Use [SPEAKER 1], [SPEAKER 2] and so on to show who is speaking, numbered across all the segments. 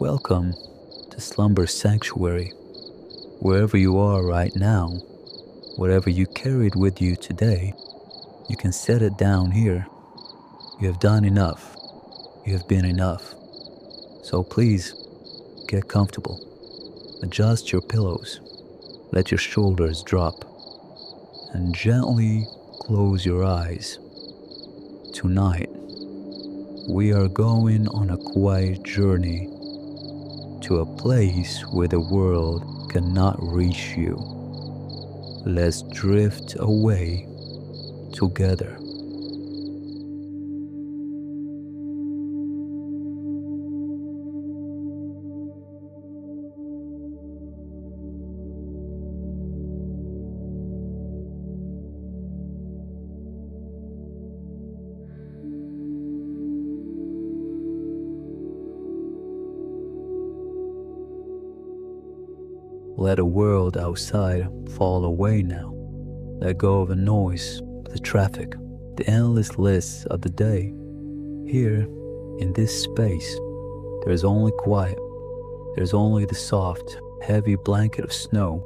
[SPEAKER 1] Welcome to Slumber Sanctuary. Wherever you are right now, whatever you carried with you today, you can set it down here. You have done enough. You have been enough. So please, get comfortable. Adjust your pillows. Let your shoulders drop. And gently close your eyes. Tonight, we are going on a quiet journey to a place where the world cannot reach you. Let's drift away together. Let the world outside fall away now. Let go of the noise, the traffic, the endless lists of the day. Here, in this space, there is only quiet. There's only the soft, heavy blanket of snow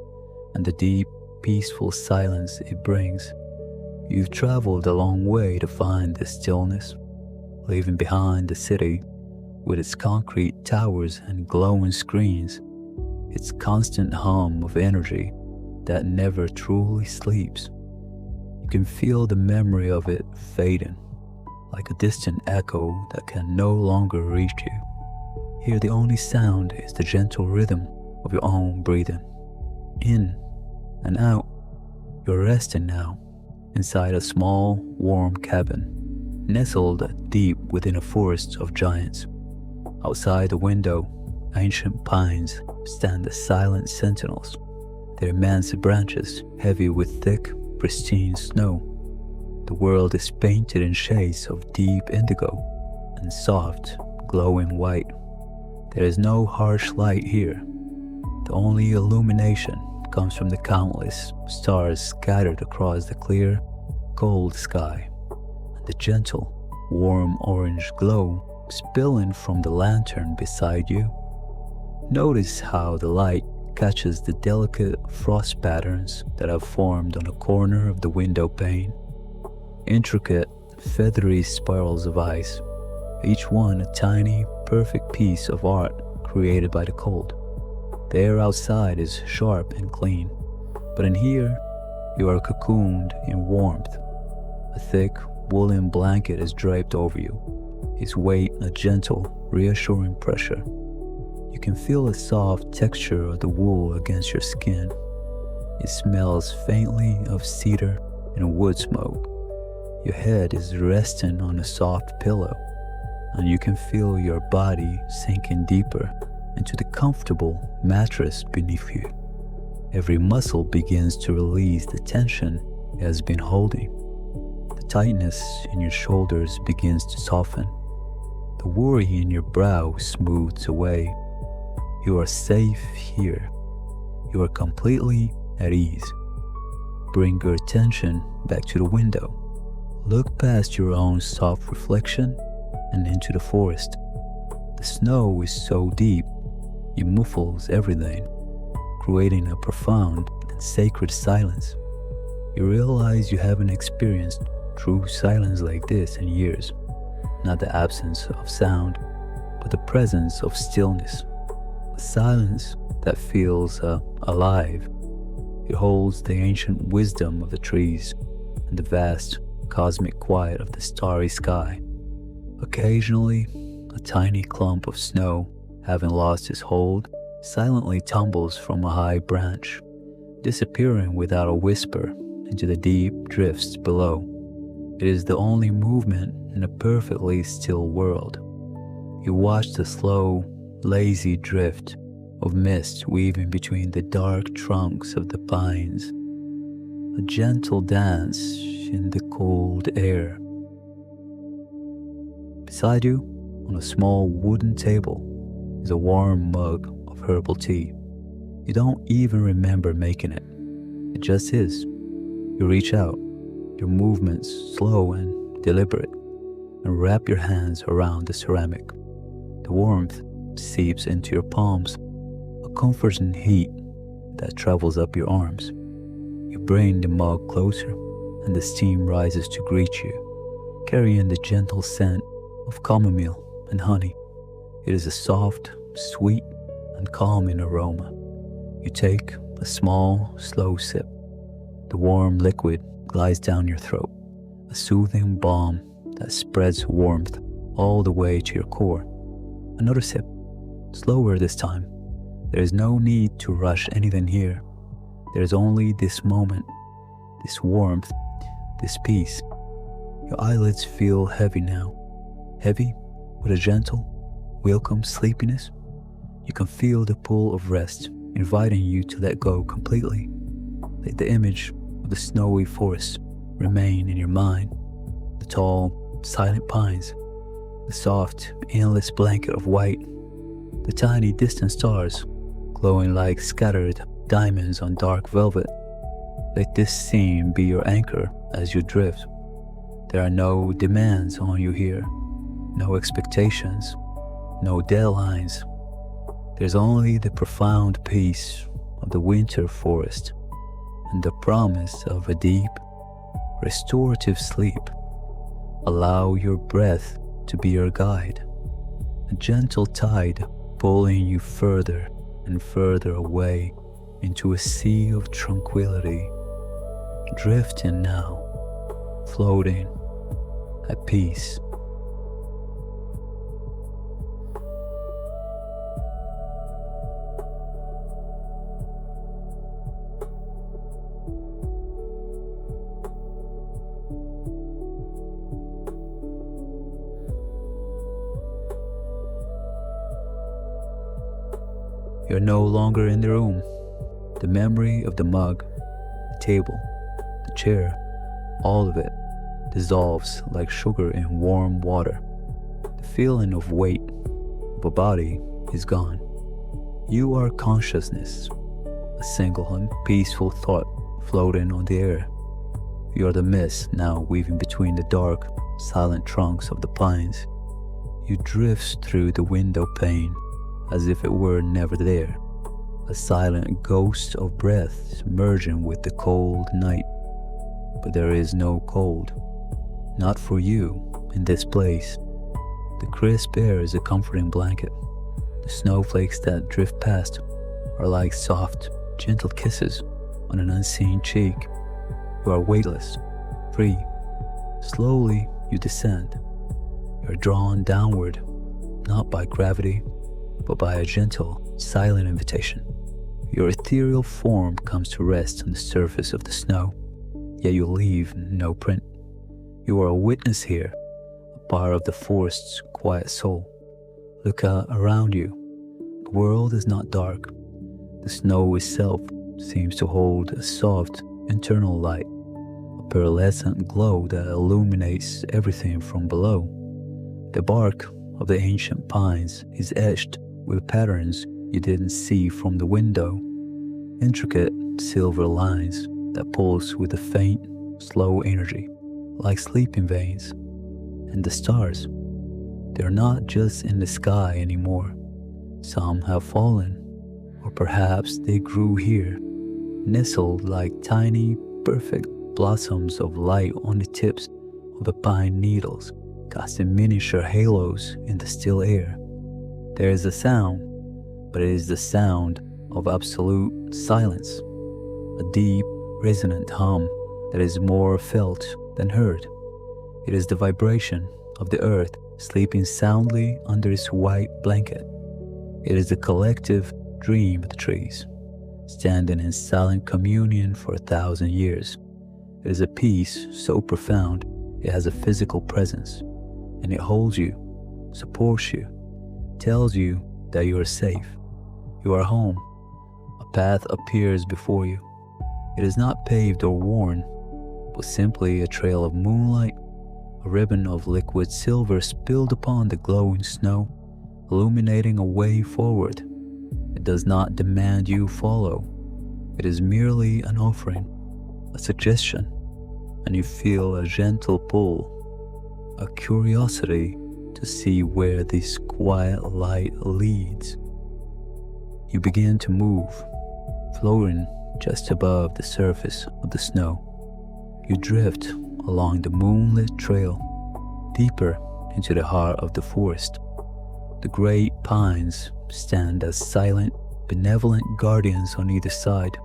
[SPEAKER 1] and the deep, peaceful silence it brings. You've traveled a long way to find this stillness, leaving behind the city with its concrete towers and glowing screens. Its constant hum of energy that never truly sleeps. You can feel the memory of it fading, like a distant echo that can no longer reach you. Here the only sound is the gentle rhythm of your own breathing. In and out, you're resting now, inside a small, warm cabin, nestled deep within a forest of giants. Outside the window, ancient pines stand as silent sentinels, their immense branches heavy with thick, pristine snow. The world is painted in shades of deep indigo and soft, glowing white. There is no harsh light here. The only illumination comes from the countless stars scattered across the clear, cold sky, and the gentle, warm orange glow spilling from the lantern beside you. Notice how the light catches the delicate frost patterns that have formed on a corner of the window pane. Intricate, feathery spirals of ice, each one a tiny, perfect piece of art created by the cold. The air outside is sharp and clean, but in here, you are cocooned in warmth. A thick, woolen blanket is draped over you, its weight a gentle, reassuring pressure. You can feel the soft texture of the wool against your skin. It smells faintly of cedar and wood smoke. Your head is resting on a soft pillow, and you can feel your body sinking deeper into the comfortable mattress beneath you. Every muscle begins to release the tension it has been holding. The tightness in your shoulders begins to soften. The worry in your brow smooths away. You are safe here. You are completely at ease. Bring your attention back to the window. Look past your own soft reflection and into the forest. The snow is so deep, it muffles everything, creating a profound and sacred silence. You realize you haven't experienced true silence like this in years. Not the absence of sound, but the presence of stillness. A silence that feels alive. It holds the ancient wisdom of the trees and the vast cosmic quiet of the starry sky. Occasionally, a tiny clump of snow, having lost its hold, silently tumbles from a high branch, disappearing without a whisper into the deep drifts below. It is the only movement in a perfectly still world. You watch the slow, lazy drift of mist weaving between the dark trunks of the pines, a gentle dance in the cold air. Beside you, on a small wooden table, is a warm mug of herbal tea. You don't even remember making it. It just is. You reach out, your movements slow and deliberate, and wrap your hands around the ceramic. The warmth seeps into your palms, a comforting heat that travels up your arms. You bring the mug closer, and the steam rises to greet you, carrying the gentle scent of chamomile and honey. It is a soft, sweet, and calming aroma. You take a small, slow sip. The warm liquid glides down your throat, a soothing balm that spreads warmth all the way to your core. Another sip, slower this time. There is no need to rush anything here. There is only this moment, this warmth, this peace. Your eyelids feel heavy now, heavy with a gentle, welcome sleepiness. You can feel the pull of rest inviting you to let go completely. Let the image of the snowy forest remain in your mind, the tall, silent pines, the soft, endless blanket of white, the tiny distant stars glowing like scattered diamonds on dark velvet. Let this scene be your anchor as you drift. There are no demands on you here, no expectations, no deadlines. There's only the profound peace of the winter forest and the promise of a deep, restorative sleep. Allow your breath to be your guide, a gentle tide pulling you further and further away into a sea of tranquility, drifting now, floating at peace. You're no longer in the room. The memory of the mug, the table, the chair, all of it dissolves like sugar in warm water. The feeling of weight of a body is gone. You are consciousness, a single and peaceful thought floating on the air. You are the mist now weaving between the dark, silent trunks of the pines. You drift through the window pane as if it were never there, a silent ghost of breath merging with the cold night. But there is no cold, not for you in this place. The crisp air is a comforting blanket. The snowflakes that drift past are like soft, gentle kisses on an unseen cheek. You are weightless, free. Slowly you descend. You are drawn downward, not by gravity, but by a gentle, silent invitation. Your ethereal form comes to rest on the surface of the snow, yet you leave no print. You are a witness here, a part of the forest's quiet soul. Look out around you. The world is not dark. The snow itself seems to hold a soft, internal light, a pearlescent glow that illuminates everything from below. The bark of the ancient pines is etched with patterns you didn't see from the window, intricate silver lines that pulse with a faint, slow energy, like sleeping veins. And the stars, they're not just in the sky anymore. Some have fallen, or perhaps they grew here, nestled like tiny, perfect blossoms of light on the tips of the pine needles, casting miniature halos in the still air. There is a sound, but it is the sound of absolute silence, a deep, resonant hum that is more felt than heard. It is the vibration of the earth sleeping soundly under its white blanket. It is the collective dream of the trees, standing in silent communion for 1,000 years. It is a peace so profound it has a physical presence, and it holds you, supports you, tells you that you are safe. You are home. A path appears before you. It is not paved or worn, but simply a trail of moonlight, a ribbon of liquid silver spilled upon the glowing snow, illuminating a way forward. It does not demand you follow. It is merely an offering, a suggestion, and you feel a gentle pull, a curiosity to to see where this quiet light leads. You begin to move, floating just above the surface of the snow. You drift along the moonlit trail, deeper into the heart of the forest. The great pines stand as silent, benevolent guardians on either side.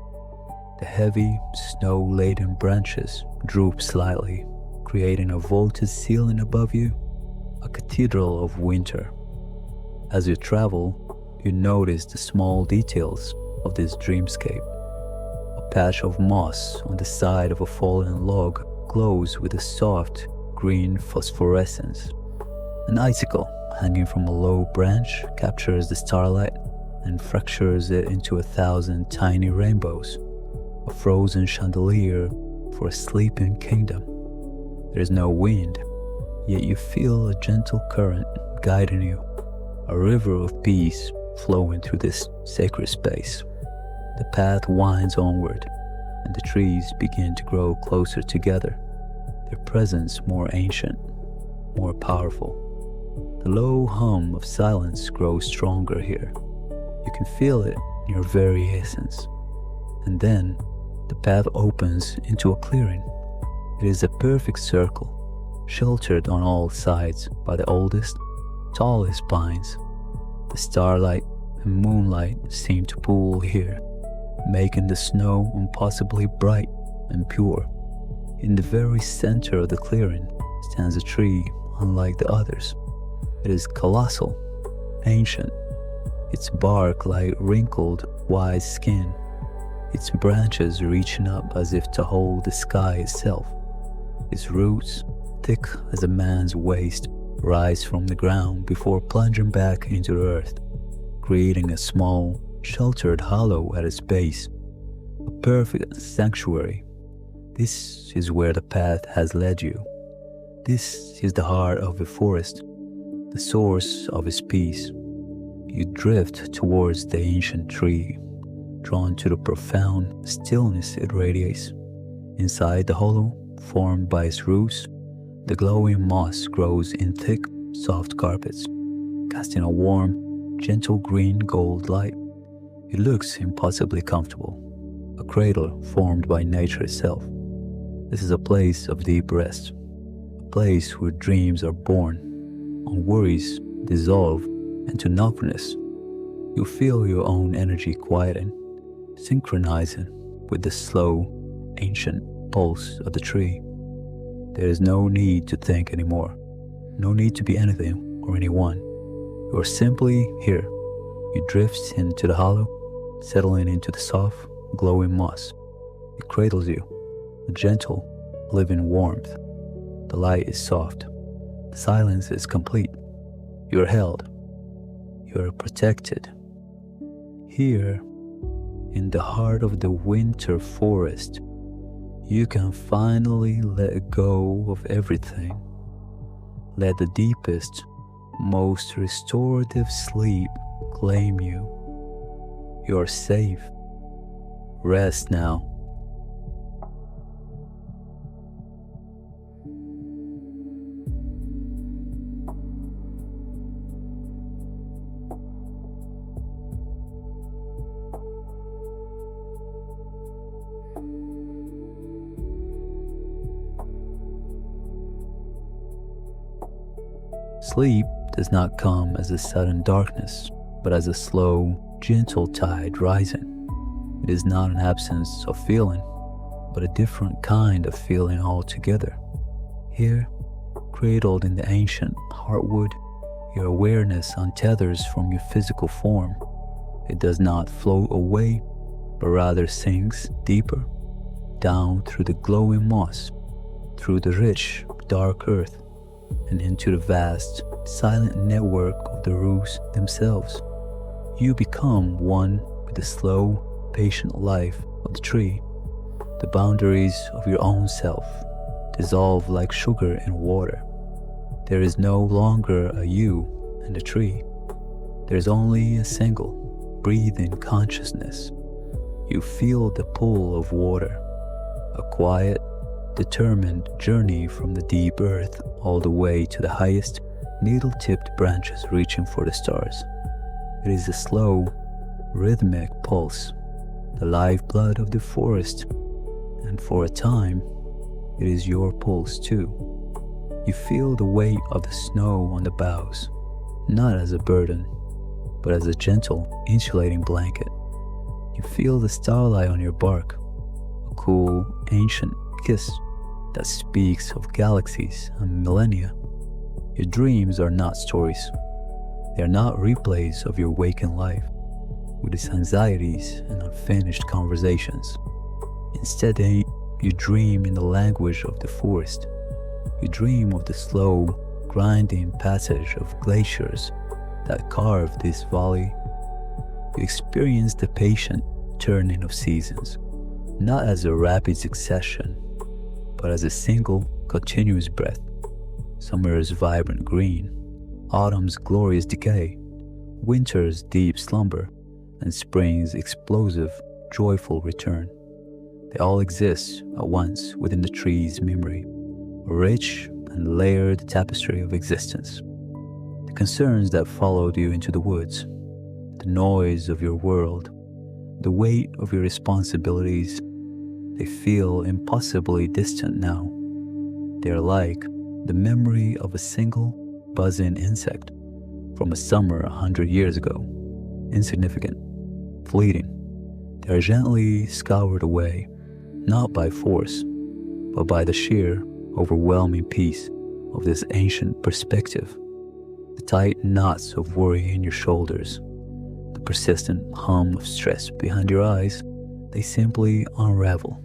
[SPEAKER 1] The heavy, snow-laden branches droop slightly, creating a vaulted ceiling above you, a cathedral of winter. As you travel, you notice the small details of this dreamscape. A patch of moss on the side of a fallen log glows with a soft, green phosphorescence. An icicle hanging from a low branch captures the starlight and fractures it into 1,000 tiny rainbows, a frozen chandelier for a sleeping kingdom. There is no wind, yet you feel a gentle current guiding you, a river of peace flowing through this sacred space. The path winds onward, and the trees begin to grow closer together, their presence more ancient, more powerful. The low hum of silence grows stronger here. You can feel it in your very essence. And then, the path opens into a clearing. It is a perfect circle, sheltered on all sides by the oldest, tallest pines. The starlight and moonlight seem to pool here, making the snow impossibly bright and pure. In the very center of the clearing stands a tree unlike the others. It is colossal, ancient, its bark like wrinkled, wise skin, its branches reaching up as if to hold the sky itself. Its roots, thick as a man's waist, rise from the ground before plunging back into the earth, creating a small, sheltered hollow at its base, a perfect sanctuary. This is where the path has led you. This is the heart of the forest, the source of its peace. You drift towards the ancient tree, drawn to the profound stillness it radiates. Inside the hollow, formed by its roots, the glowing moss grows in thick, soft carpets, casting a warm, gentle green-gold light. It looks impossibly comfortable, a cradle formed by nature itself. This is a place of deep rest, a place where dreams are born, and worries dissolve into nothingness. You feel your own energy quieting, synchronizing with the slow, ancient pulse of the tree. There is no need to think anymore, no need to be anything or anyone. You are simply here. You drift into the hollow, settling into the soft, glowing moss. It cradles you, a gentle, living warmth. The light is soft. The silence is complete. You are held. You are protected. Here, in the heart of the winter forest, you can finally let go of everything. Let the deepest, most restorative sleep claim you. You are safe. Rest now. Sleep does not come as a sudden darkness, but as a slow, gentle tide rising. It is not an absence of feeling, but a different kind of feeling altogether. Here, cradled in the ancient heartwood, your awareness untethers from your physical form. It does not float away, but rather sinks deeper, down through the glowing moss, through the rich, dark earth, and into the vast, silent network of the roots themselves. You become one with the slow, patient life of the tree. The boundaries of your own self dissolve like sugar in water. There is no longer a you and a tree. There is only a single, breathing consciousness. You feel the pull of water, a quiet, determined journey from the deep earth all the way to the highest, needle-tipped branches reaching for the stars. It is a slow, rhythmic pulse, the lifeblood of the forest, and for a time, it is your pulse too. You feel the weight of the snow on the boughs, not as a burden, but as a gentle, insulating blanket. You feel the starlight on your bark, a cool, ancient kiss that speaks of galaxies and millennia. Your dreams are not stories. They are not replays of your waking life, with its anxieties and unfinished conversations. Instead, you dream in the language of the forest. You dream of the slow, grinding passage of glaciers that carve this valley. You experience the patient turning of seasons, not as a rapid succession, but as a single, continuous breath. Summer's vibrant green, autumn's glorious decay, winter's deep slumber, and spring's explosive, joyful return. They all exist at once within the tree's memory, a rich and layered tapestry of existence. The concerns that followed you into the woods, the noise of your world, the weight of your responsibilities, they feel impossibly distant now. They are like the memory of a single buzzing insect from a summer 100 years ago, insignificant, fleeting. They are gently scoured away, not by force, but by the sheer, overwhelming peace of this ancient perspective. The tight knots of worry in your shoulders, the persistent hum of stress behind your eyes, they simply unravel.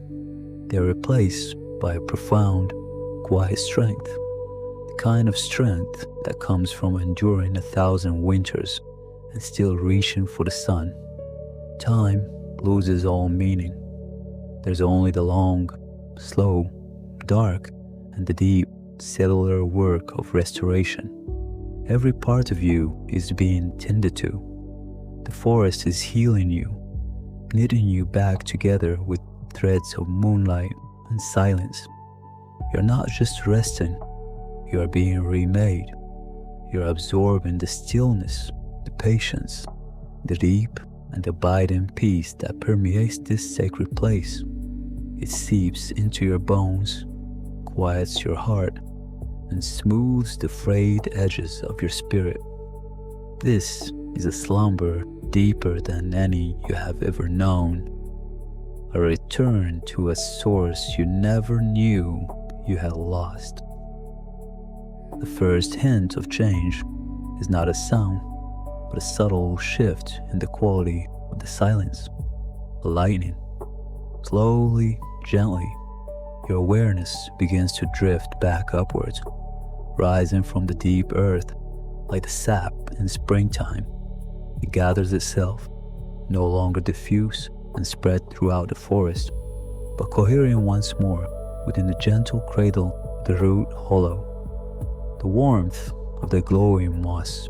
[SPEAKER 1] They are replaced by a profound, quiet strength, the kind of strength that comes from enduring 1,000 winters and still reaching for the sun. Time loses all meaning. There's only the long, slow, dark, and the deep, cellular work of restoration. Every part of you is being tended to. The forest is healing you, knitting you back together with threads of moonlight and silence. You're not just resting, you are being remade. You're absorbing the stillness, the patience, the deep and abiding peace that permeates this sacred place. It seeps into your bones, quiets your heart, and smooths the frayed edges of your spirit. This is a slumber deeper than any you have ever known, a return to a source you never knew you had lost. The first hint of change is not a sound, but a subtle shift in the quality of the silence, a lightning. Slowly, gently, your awareness begins to drift back upwards, rising from the deep earth like the sap in springtime. It gathers itself, no longer diffuse and spread throughout the forest, but cohering once more within the gentle cradle of the root hollow. The warmth of the glowing moss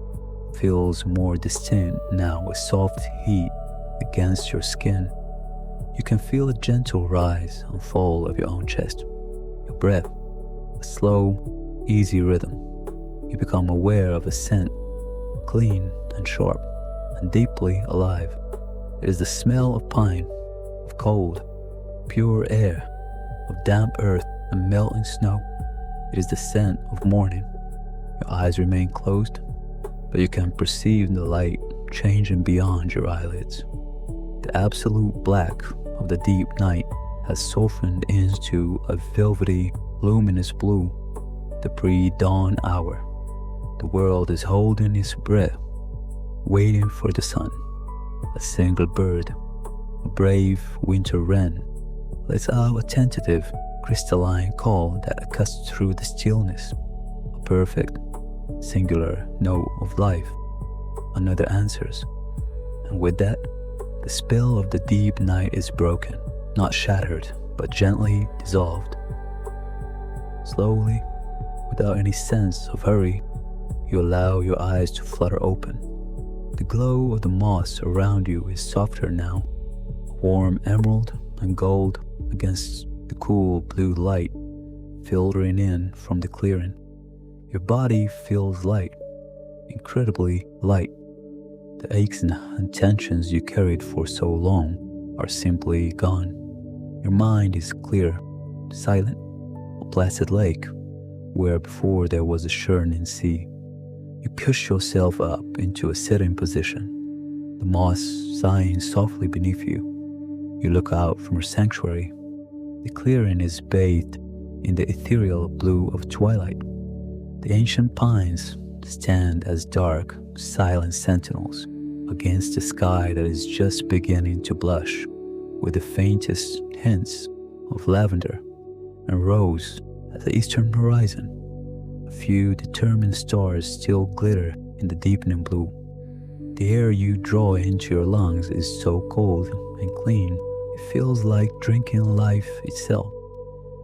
[SPEAKER 1] feels more distinct now with soft heat against your skin. You can feel a gentle rise and fall of your own chest, your breath, a slow, easy rhythm. You become aware of a scent, clean and sharp and deeply alive. It is the smell of pine, of cold, pure air, of damp earth and melting snow. It is the scent of morning. Your eyes remain closed, but you can perceive the light changing beyond your eyelids. The absolute black of the deep night has softened into a velvety, luminous blue, the pre-dawn hour. The world is holding its breath, waiting for the sun. A single bird, a brave winter wren, lets out a tentative, crystalline call that cuts through the stillness. A perfect, singular note of life. Another answers. And with that, the spell of the deep night is broken, not shattered, but gently dissolved. Slowly, without any sense of hurry, you allow your eyes to flutter open. The glow of the moss around you is softer now, warm emerald and gold against the cool blue light filtering in from the clearing. Your body feels light, incredibly light. The aches and tensions you carried for so long are simply gone. Your mind is clear, silent, a placid lake where before there was a churning sea. You push yourself up into a sitting position, the moss sighing softly beneath you. You look out from your sanctuary. The clearing is bathed in the ethereal blue of twilight. The ancient pines stand as dark, silent sentinels against a sky that is just beginning to blush with the faintest hints of lavender and rose at the eastern horizon. A few determined stars still glitter in the deepening blue. The air you draw into your lungs is so cold and clean, it feels like drinking life itself.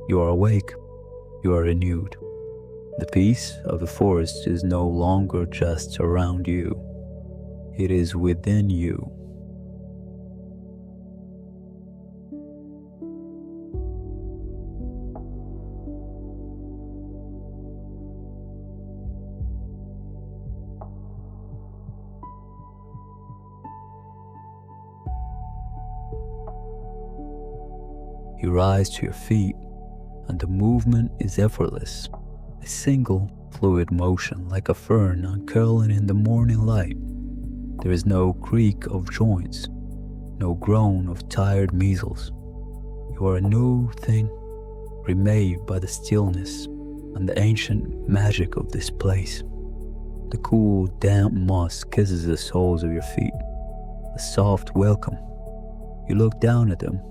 [SPEAKER 1] You are awake, you are renewed. The peace of the forest is no longer just around you, it is within you. You rise to your feet, and the movement is effortless, a single fluid motion like a fern uncurling in the morning light. There is no creak of joints, no groan of tired measles. You are a new thing, remade by the stillness and the ancient magic of this place. The cool, damp moss kisses the soles of your feet, a soft welcome. You look down at them,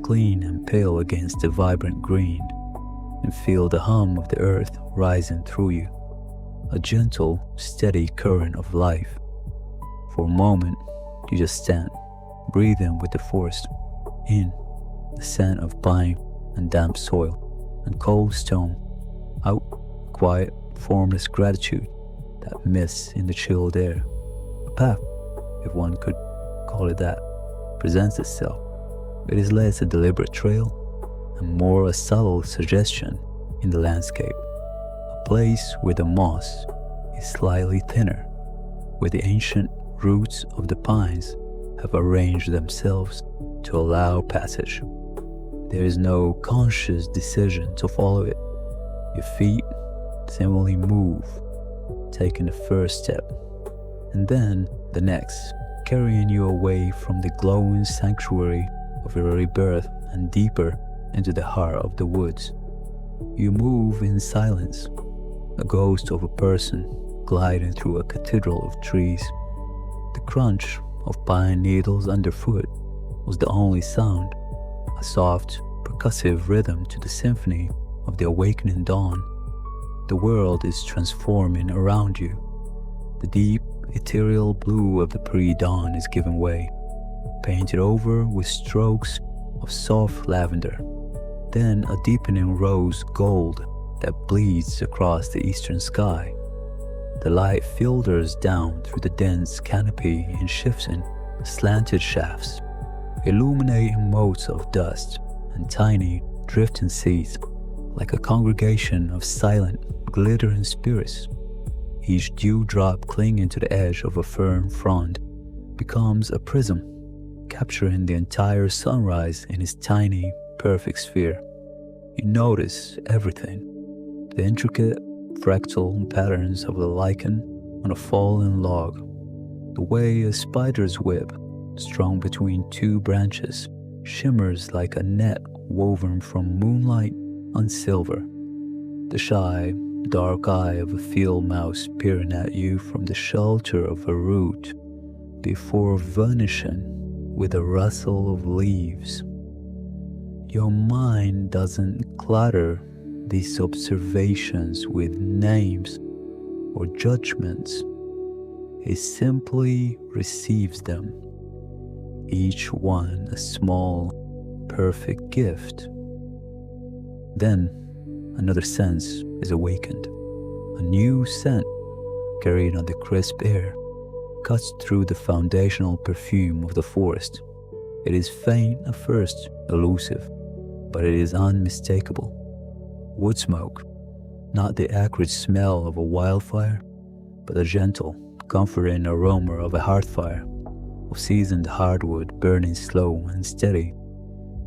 [SPEAKER 1] clean and pale against the vibrant green, and feel the hum of the earth rising through you, a gentle, steady current of life. For a moment, you just stand, breathing with the forest, in the scent of pine and damp soil and cold stone, out quiet, formless gratitude that mists in the chilled air. A path, if one could call it that, presents itself. It is less a deliberate trail and more a subtle suggestion in the landscape, a place where the moss is slightly thinner, where the ancient roots of the pines have arranged themselves to allow passage. There is no conscious decision to follow it. Your feet simply move, taking the first step, and then the next, carrying you away from the glowing sanctuary of your rebirth and deeper into the heart of the woods. You move in silence, a ghost of a person gliding through a cathedral of trees. The crunch of pine needles underfoot was the only sound, a soft, percussive rhythm to the symphony of the awakening dawn. The world is transforming around you. The deep, ethereal blue of the pre-dawn is giving way, painted over with strokes of soft lavender, then a deepening rose gold that bleeds across the eastern sky. The light filters down through the dense canopy in shifting, slanted shafts, illuminating motes of dust and tiny, drifting seeds, like a congregation of silent, glittering spirits. Each dewdrop clinging to the edge of a fern frond becomes a prism, capturing the entire sunrise in its tiny, perfect sphere. You notice everything, the intricate fractal patterns of the lichen on a fallen log, the way a spider's web, strung between two branches, shimmers like a net woven from moonlight on silver, the shy, dark eye of a field mouse peering at you from the shelter of a root before vanishing with a rustle of leaves. Your mind doesn't clutter these observations with names or judgments. It simply receives them, each one a small, perfect gift. Then another sense is awakened. A new scent, carried on the crisp air, cuts through the foundational perfume of the forest. It is faint at first, elusive, but it is unmistakable. Wood smoke, not the acrid smell of a wildfire, but the gentle, comforting aroma of a hearth fire, of seasoned hardwood burning slow and steady.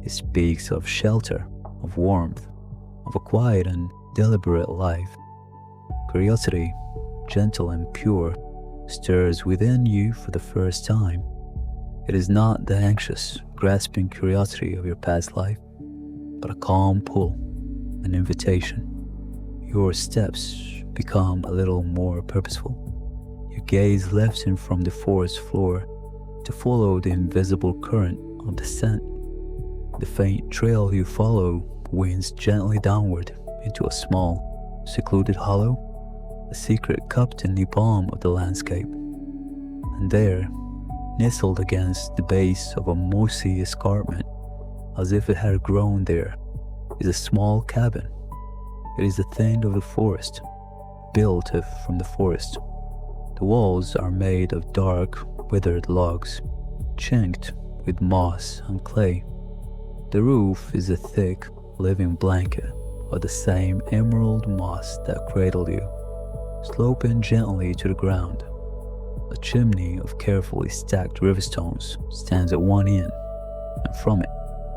[SPEAKER 1] It speaks of shelter, of warmth, of a quiet and deliberate life. Curiosity, gentle and pure, stirs within you for the first time. It is not the anxious, grasping curiosity of your past life, but a calm pull, an invitation. Your steps become a little more purposeful. Your gaze lifts from the forest floor to follow the invisible current of the scent. The faint trail you follow winds gently downward into a small, secluded hollow, a secret cupped in the palm of the landscape. And there, nestled against the base of a mossy escarpment, as if it had grown there, is a small cabin. It is a thing of the forest, built from the forest. The walls are made of dark, withered logs, chinked with moss and clay. The roof is a thick, living blanket of the same emerald moss that cradled you, sloping gently to the ground. A chimney of carefully stacked riverstones stands at one end, and from it,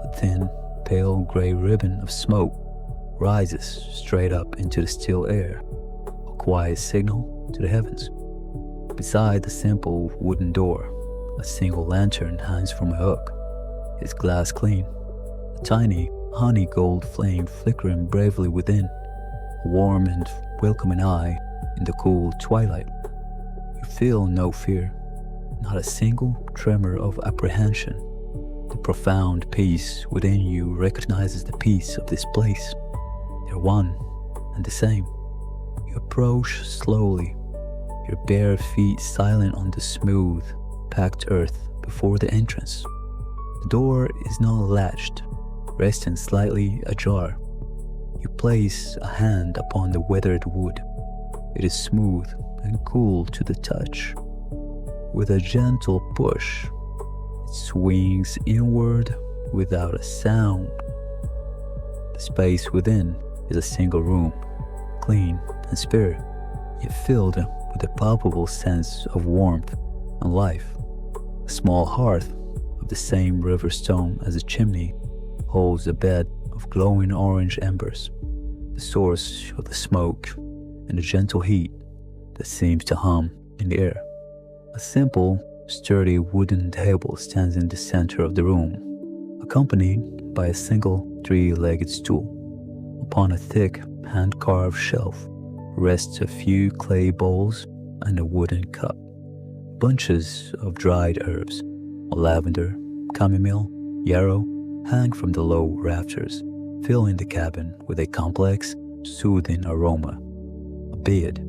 [SPEAKER 1] a thin, pale gray ribbon of smoke rises straight up into the still air, a quiet signal to the heavens. Beside the simple wooden door, a single lantern hangs from a hook, its glass clean, a tiny honey gold flame flickering bravely within, a warm and welcoming eye in the cool twilight. You feel no fear, not a single tremor of apprehension. The profound peace within you recognizes the peace of this place. They're one and the same. You approach slowly, your bare feet silent on the smooth, packed earth before the entrance. The door is not latched, resting slightly ajar. You place a hand upon the weathered wood. It is smooth and cool to the touch. With a gentle push, it swings inward without a sound. The space within is a single room, clean and spare, yet filled with a palpable sense of warmth and life. A small hearth of the same river stone as the chimney holds a bed of glowing orange embers, the source of the smoke and the gentle heat that seems to hum in the air. A simple, sturdy wooden table stands in the center of the room, accompanied by a single three-legged stool. Upon a thick, hand-carved shelf rests a few clay bowls and a wooden cup. Bunches of dried herbs, lavender, chamomile, yarrow, hang from the low rafters, filling the cabin with a complex, soothing aroma. A bed,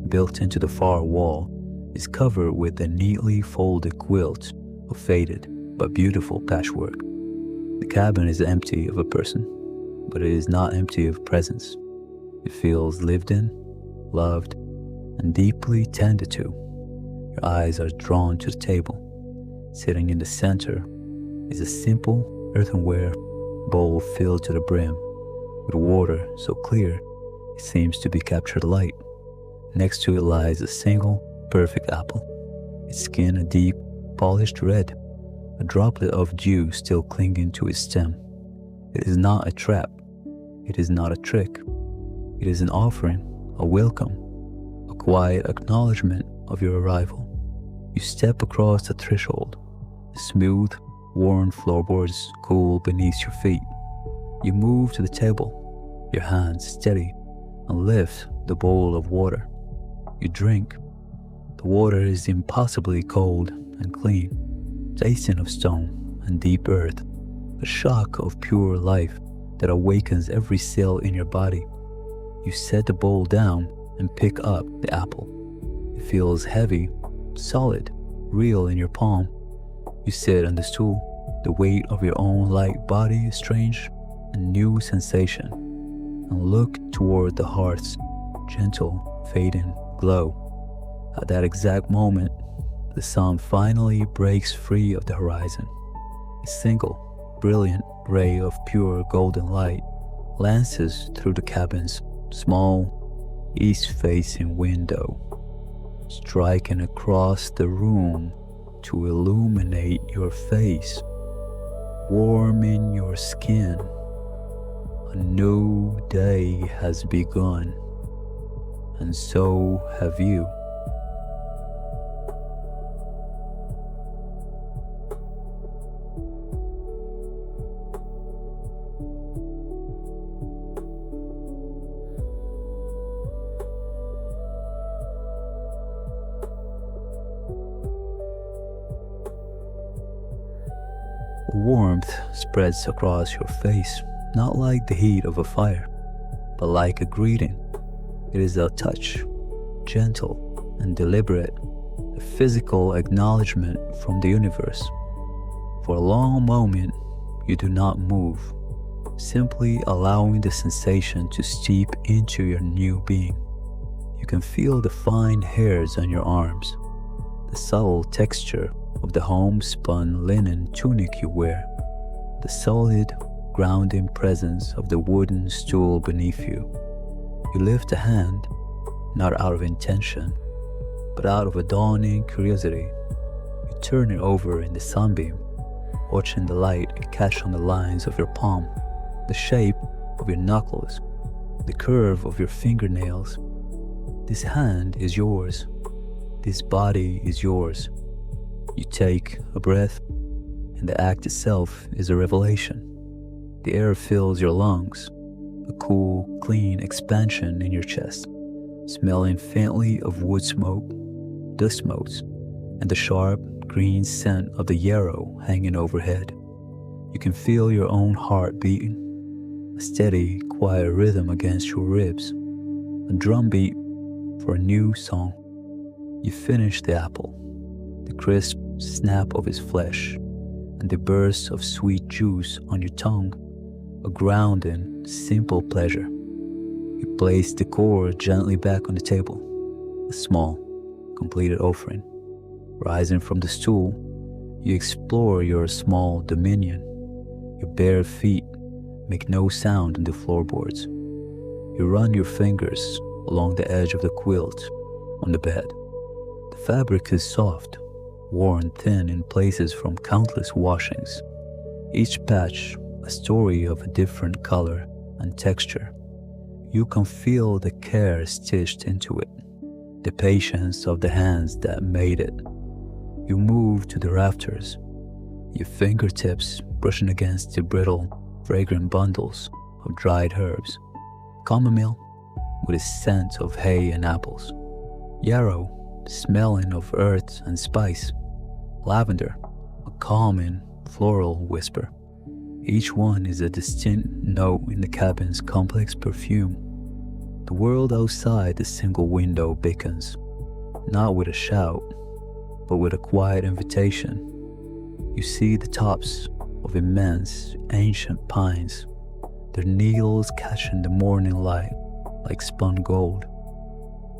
[SPEAKER 1] built into the far wall, is covered with a neatly folded quilt of faded but beautiful patchwork. The cabin is empty of a person, but it is not empty of presence. It feels lived in, loved, and deeply tended to. Your eyes are drawn to the table. Sitting in the center is a simple earthenware bowl filled to the brim with water so clear it seems to be captured light. Next to it lies a single perfect apple, its skin a deep, polished red, a droplet of dew still clinging to its stem. It is not a trap. It is not a trick. It is an offering, a welcome, a quiet acknowledgement of your arrival. You step across the threshold. The smooth, worn floorboards cool beneath your feet. You move to the table, your hands steady, and lift the bowl of water. You drink. The water is impossibly cold and clean, tasting of stone and deep earth, a shock of pure life that awakens every cell in your body. You set the bowl down and pick up the apple. It feels heavy, solid, real in your palm. You sit on the stool, the weight of your own light body a strange and new sensation, and look toward the hearth's gentle, fading glow. At that exact moment, the sun finally breaks free of the horizon. A single, brilliant ray of pure golden light lances through the cabin's small, east-facing window, striking across the room to illuminate your face, warming your skin. A new day has begun, and so have you. Warmth spreads across your face, not like the heat of a fire, but like a greeting. It is a touch, gentle and deliberate, a physical acknowledgement from the universe. For a long moment, you do not move, simply allowing the sensation to steep into your new being. You can feel the fine hairs on your arms, the subtle texture of the homespun linen tunic you wear, the solid, grounding presence of the wooden stool beneath you. You lift a hand, not out of intention, but out of a dawning curiosity. You turn it over in the sunbeam, watching the light catch on the lines of your palm, the shape of your knuckles, the curve of your fingernails. This hand is yours. This body is yours. You take a breath, and the act itself is a revelation. The air fills your lungs, a cool, clean expansion in your chest, smelling faintly of wood smoke, dust motes, and the sharp, green scent of the yarrow hanging overhead. You can feel your own heart beating, a steady, quiet rhythm against your ribs, a drumbeat for a new song. You finish the apple, the crisp snap of its flesh, and the burst of sweet juice on your tongue, a grounding, simple pleasure. You place the core gently back on the table, a small, completed offering. Rising from the stool, you explore your small dominion. Your bare feet make no sound on the floorboards. You run your fingers along the edge of the quilt on the bed. The fabric is soft, worn thin in places from countless washings, each patch a story of a different color and texture. You can feel the care stitched into it, the patience of the hands that made it. You move to the rafters, your fingertips brushing against the brittle, fragrant bundles of dried herbs, chamomile with its scent of hay and apples, yarrow smelling of earth and spice, lavender, a calming floral whisper. Each one is a distinct note in the cabin's complex perfume. The world outside the single window beckons, not with a shout, but with a quiet invitation. You see the tops of immense, ancient pines, their needles catching the morning light like spun gold.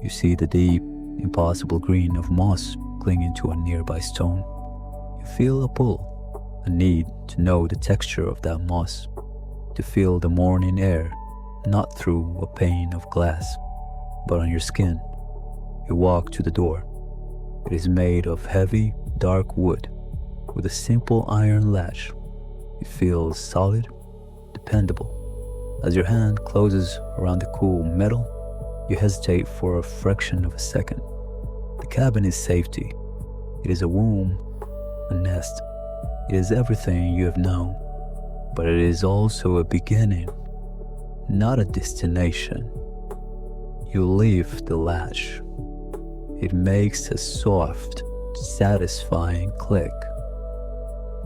[SPEAKER 1] You see the deep, impossible green of moss clinging to a nearby stone. You feel a pull, a need to know the texture of that moss, to feel the morning air, not through a pane of glass, but on your skin. You walk to the door. It is made of heavy, dark wood, with a simple iron latch. It feels solid, dependable. As your hand closes around the cool metal, you hesitate for a fraction of a second. The cabin is safety. It is a womb, a nest. It is everything you have known, but it is also a beginning, not a destination. You leave the latch. It makes a soft, satisfying click.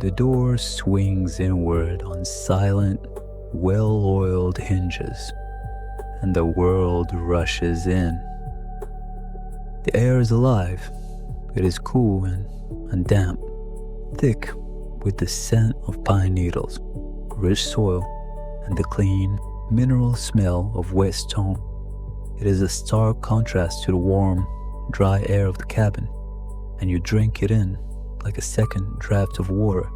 [SPEAKER 1] The door swings inward on silent, well-oiled hinges, and the world rushes in. The air is alive. It is cool and damp, thick with the scent of pine needles, rich soil, and the clean, mineral smell of wet stone. It is a stark contrast to the warm, dry air of the cabin, and you drink it in like a second draft of water.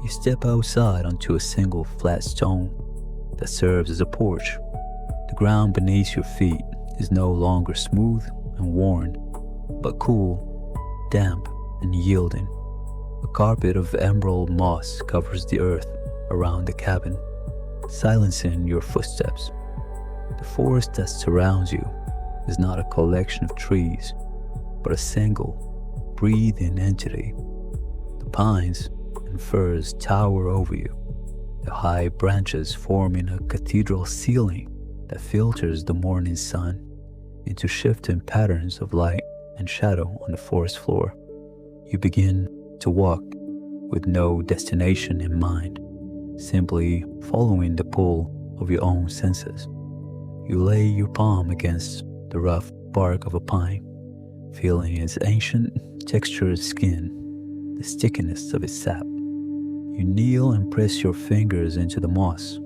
[SPEAKER 1] You step outside onto a single flat stone that serves as a porch. The ground beneath your feet is no longer smooth and worn, but cool, damp, and yielding. A carpet of emerald moss covers the earth around the cabin, silencing your footsteps. The forest that surrounds you is not a collection of trees, but a single, breathing entity. The pines and firs tower over you, the high branches forming a cathedral ceiling that filters the morning sun into shifting patterns of light and shadow on the forest floor. You begin to walk with no destination in mind, simply following the pull of your own senses. You lay your palm against the rough bark of a pine, feeling its ancient textured skin, the stickiness of its sap. You kneel and press your fingers into the moss,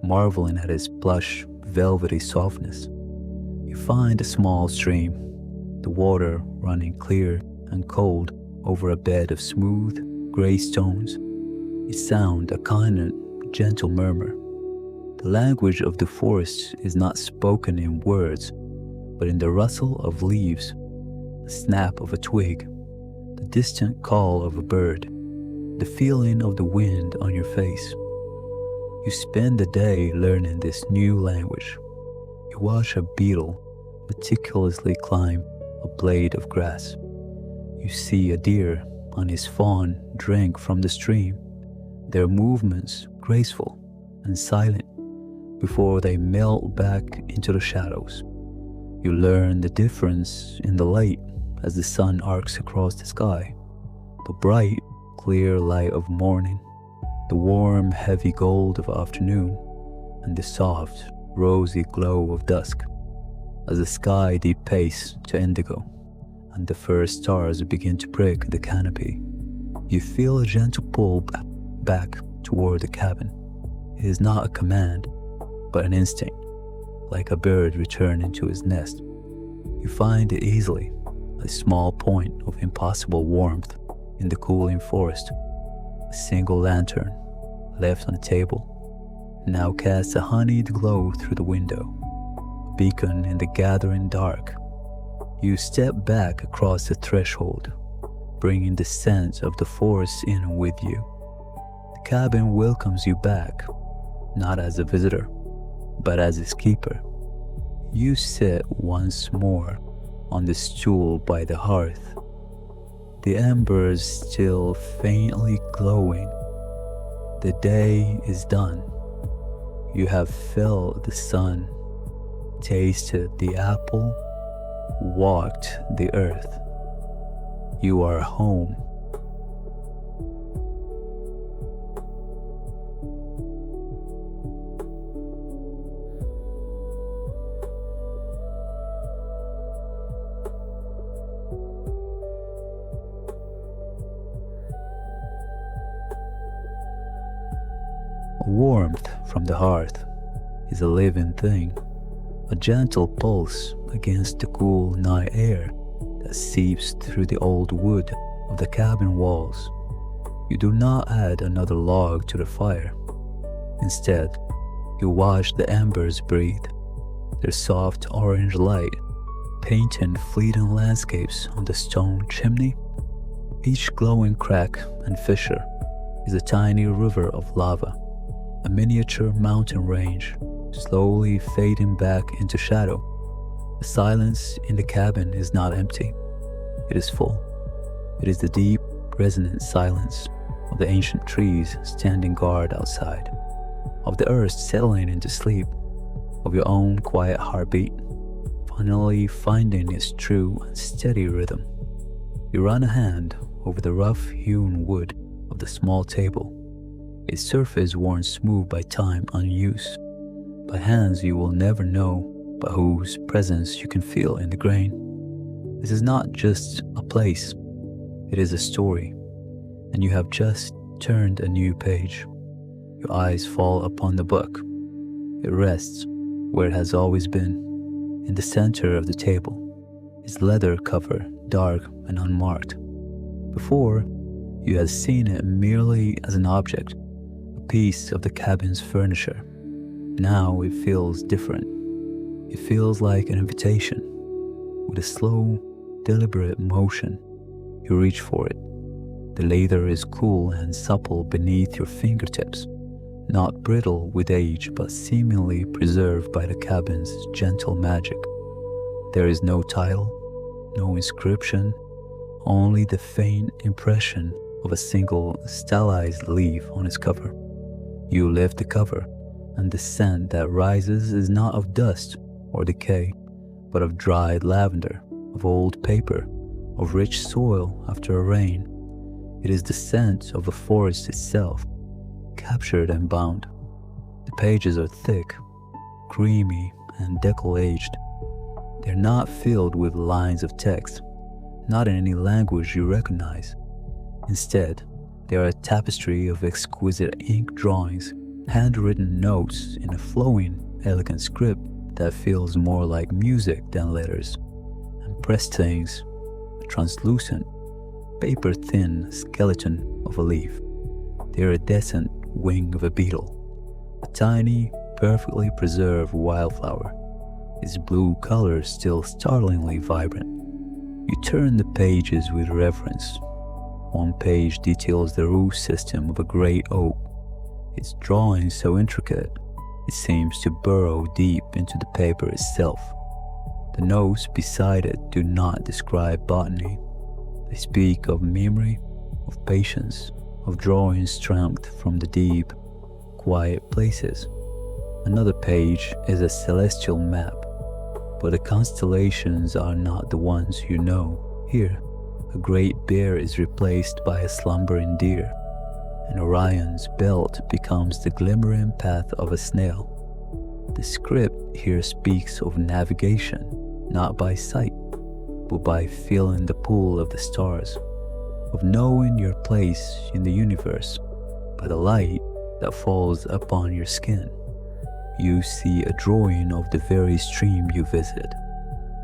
[SPEAKER 1] marveling at its plush, velvety softness. You find a small stream, the water running clear and cold over a bed of smooth, gray stones. It sounds a kind of gentle murmur. The language of the forest is not spoken in words, but in the rustle of leaves, the snap of a twig, the distant call of a bird, the feeling of the wind on your face. You spend the day learning this new language. You watch a beetle meticulously climb a blade of grass. You see a deer on his fawn drink from the stream, their movements graceful and silent before they melt back into the shadows. You learn the difference in the light as the sun arcs across the sky, the bright, clear light of morning, the warm, heavy gold of afternoon, and the soft, rosy glow of dusk. As the sky deepens to indigo and the first stars begin to break the canopy, you feel a gentle pull back toward the cabin. It is not a command, but an instinct, like a bird returning to his nest. You find it easily, a small point of impossible warmth in the cooling forest. A single lantern, left on the table, now casts a honeyed glow through the window, a beacon in the gathering dark. You step back across the threshold, bringing the scent of the forest in with you. The cabin welcomes you back, not as a visitor, but as its keeper. You sit once more on the stool by the hearth, the embers still faintly glowing. The day is done. You have felt the sun, tasted the apple, walked the earth. You are home. Warmth from the hearth is a living thing, a gentle pulse against the cool night air that seeps through the old wood of the cabin walls. You do not add another log to the fire. Instead, you watch the embers breathe, their soft orange light painting fleeting landscapes on the stone chimney. Each glowing crack and fissure is a tiny river of lava, a miniature mountain range slowly fading back into shadow. The silence in the cabin is not empty. It is full. It is the deep, resonant silence of the ancient trees standing guard outside, of the earth settling into sleep, of your own quiet heartbeat, finally finding its true and steady rhythm. You run a hand over the rough-hewn wood of the small table, its surface worn smooth by time and use, by hands you will never know, but whose presence you can feel in the grain. This is not just a place, it is a story, and you have just turned a new page. Your eyes fall upon the book. It rests where it has always been, in the center of the table, its leather cover dark and unmarked. Before, you had seen it merely as an object, a piece of the cabin's furniture. Now it feels different. It feels like an invitation. With a slow, deliberate motion, you reach for it. The leather is cool and supple beneath your fingertips, not brittle with age but seemingly preserved by the cabin's gentle magic. There is no title, no inscription, only the faint impression of a single stylized leaf on its cover. You lift the cover, and the scent that rises is not of dust or decay, but of dried lavender, of old paper, of rich soil after a rain. It is the scent of the forest itself, captured and bound. The pages are thick, creamy, and decollaged. They're not filled with lines of text, not in any language you recognize. Instead, they are a tapestry of exquisite ink drawings, handwritten notes in a flowing, elegant script that feels more like music than letters, and pressed things, a translucent, paper-thin skeleton of a leaf, the iridescent wing of a beetle, a tiny, perfectly preserved wildflower, its blue color still startlingly vibrant. You turn the pages with reverence. One page details the root system of a great oak, its drawing so intricate it seems to burrow deep into the paper itself. The notes beside it do not describe botany. They speak of memory, of patience, of drawing strength from the deep, quiet places. Another page is a celestial map, but the constellations are not the ones you know. Here, a great bear is replaced by a slumbering deer, and Orion's belt becomes the glimmering path of a snail. The script here speaks of navigation, not by sight, but by feeling the pull of the stars, of knowing your place in the universe by the light that falls upon your skin. You see a drawing of the very stream you visit,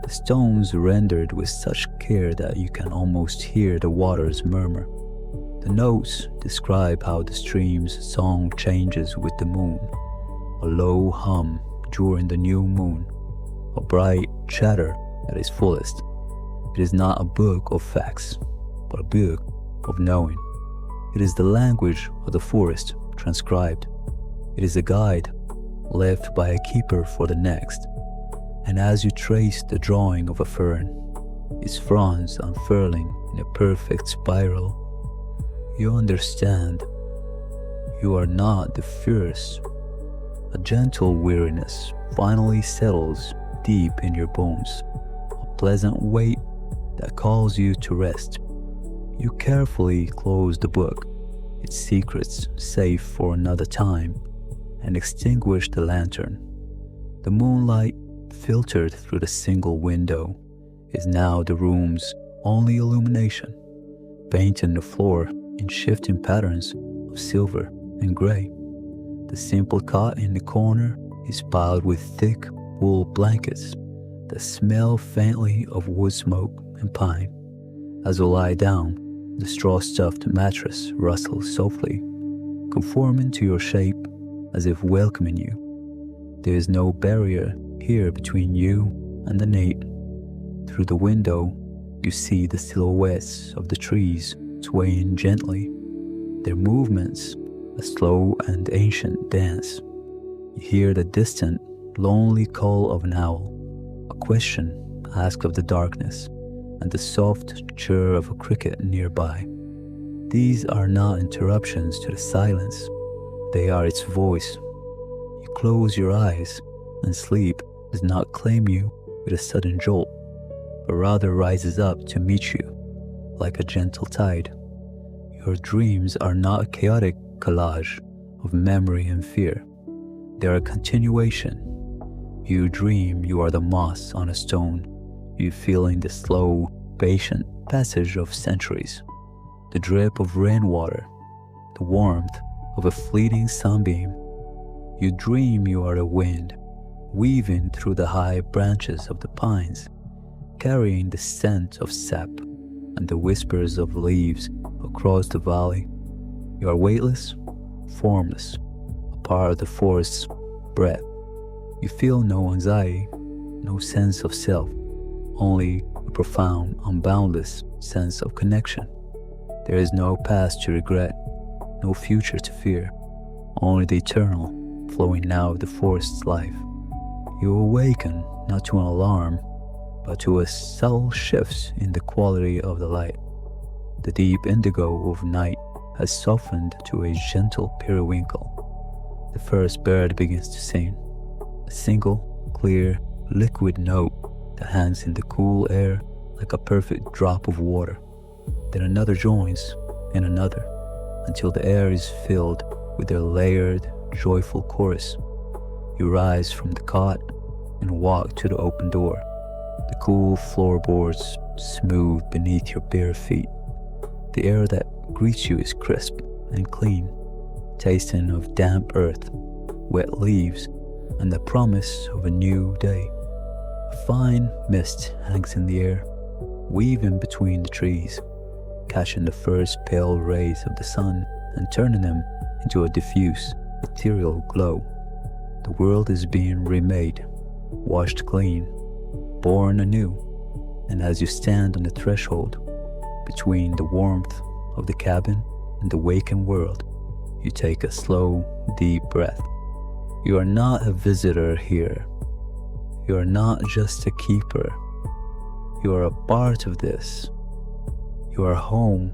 [SPEAKER 1] the stones rendered with such care that you can almost hear the waters murmur. The notes describe how the stream's song changes with the moon, a low hum during the new moon, a bright chatter at its fullest. It is not a book of facts, but a book of knowing. It is the language of the forest transcribed. It is a guide left by a keeper for the next. And as you trace the drawing of a fern, its fronds unfurling in a perfect spiral, you understand you are not the fierce. A gentle weariness finally settles deep in your bones, a pleasant weight that calls you to rest. You carefully close the book, its secrets safe for another time, and extinguish the lantern. The moonlight, filtered through the single window, is now the room's only illumination, painting the floor in shifting patterns of silver and gray. The simple cot in the corner is piled with thick wool blankets that smell faintly of wood smoke and pine. As you lie down, the straw-stuffed mattress rustles softly, conforming to your shape as if welcoming you. There is no barrier here between you and the night. Through the window, you see the silhouettes of the trees swaying gently, their movements a slow and ancient dance. You hear the distant, lonely call of an owl, a question asked of the darkness, and the soft chirr of a cricket nearby. These are not interruptions to the silence, they are its voice. You close your eyes, and sleep does not claim you with a sudden jolt, but rather rises up to meet you like a gentle tide. Your dreams are not a chaotic collage of memory and fear. They are a continuation. You dream you are the moss on a stone, you feeling the slow, patient passage of centuries, the drip of rainwater, the warmth of a fleeting sunbeam. You dream you are the wind, weaving through the high branches of the pines, carrying the scent of sap and the whispers of leaves across the valley. You are weightless, formless, a part of the forest's breath. You feel no anxiety, no sense of self, only a profound, unboundless sense of connection. There is no past to regret, no future to fear, only the eternal flowing now of the forest's life. You awaken not to an alarm, but to a subtle shift in the quality of the light. The deep indigo of night has softened to a gentle periwinkle. The first bird begins to sing, a single, clear, liquid note that hangs in the cool air like a perfect drop of water. Then another joins, and another, until the air is filled with their layered, joyful chorus. You rise from the cot and walk to the open door, the cool floorboards smooth beneath your bare feet. The air that greets you is crisp and clean, tasting of damp earth, wet leaves, and the promise of a new day. A fine mist hangs in the air, weaving between the trees, catching the first pale rays of the sun and turning them into a diffuse, ethereal glow. The world is being remade, washed clean, born anew, and as you stand on the threshold, between the warmth of the cabin and the waking world, you take a slow, deep breath. You are not a visitor here. You are not just a keeper. You are a part of this. You are home.